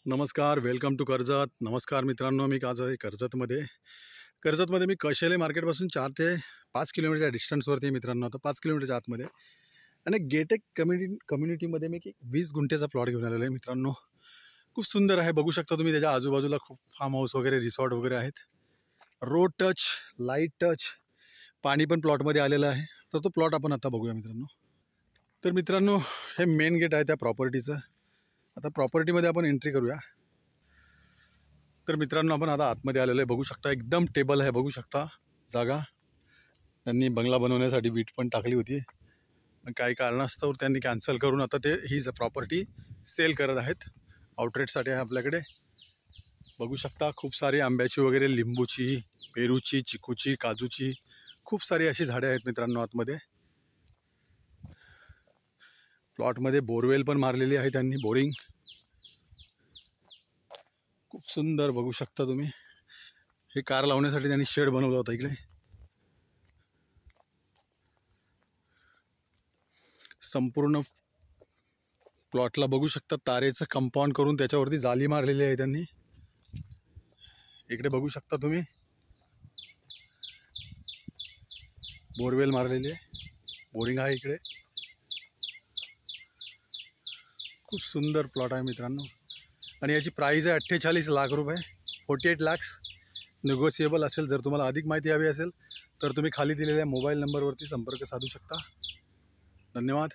नमस्कार, welcome to Karjat. नमस्कार मित्रांनो, मी आज आहे कर्जतमध्ये मी कशेले मार्केटपासून 4 ते 5 किलोमीटरच्या डिस्टन्सवरती आहे मित्रांनो. आता 5 किलोमीटरच्या आतमध्ये आणि गेटेक कम्युनिटीमध्ये मी एक 20 गुंठेचा प्लॉट घेऊन आलेलो आहे मित्रांनो. खूप सुंदर आहे, बघू शकता तुम्ही. त्याच्या आजूबाजूला खूप फार्म हाऊस वगैरे, रिसॉर्ट वगैरे आहेत. रोड टच, लाईट टच, पाणी पण प्लॉटमध्ये आलेलं आहे. तर तो प्लॉट आपण आता बघूया मित्रांनो. तर मित्रांनो, हे मेन गेट आहे त्या प्रॉपर्टीचं. आता प्रॉपर्टीमध्ये आपण एंट्री करूया. तर मित्रांनो, आपण आता आतमध्ये आलेलो आहे. बघू शकता, एकदम टेबल आहे. बघू शकता जागा. त्यांनी बंगला बनवण्यासाठी वीट पण टाकली होती, पण काही कारणास्तव त्यांनी कॅन्सल करून आता ते ही प्रॉपर्टी सेल करत आहेत. आउटलेटसाठी आहे आपल्याकडे. बघू शकता, खूप सारी आंब्याची वगैरे, लिंबूची, पेरूची, चिकूची, काजूची खूप सारी अशी झाडे आहेत मित्रांनो आतमध्ये. प्लॉटमध्ये बोरवेल पण मारलेली आहे त्यांनी, बोरिंग. खूप सुंदर बघू शकता तुम्ही. हे कार लावण्यासाठी त्यांनी शेड बनवला होता इकडे. संपूर्ण प्लॉटला बघू शकता तारेचं कंपाऊंड करून त्याच्यावरती जाली मारलेली आहे त्यांनी. इकडे बघू शकता तुम्ही, बोरवेल मारलेली आहे, बोरिंग आहे इकडे. खूप सुंदर प्लॉट आहे मित्रांनो. आणि याची प्राईज आहे 48 लाख रुपये, 48 lakhs. निगोशिएबल असेल. जर तुम्हाला अधिक माहिती हवी असेल तर तुम्ही खाली दिलेल्या मोबाईल नंबरवरती संपर्क साधू शकता. धन्यवाद.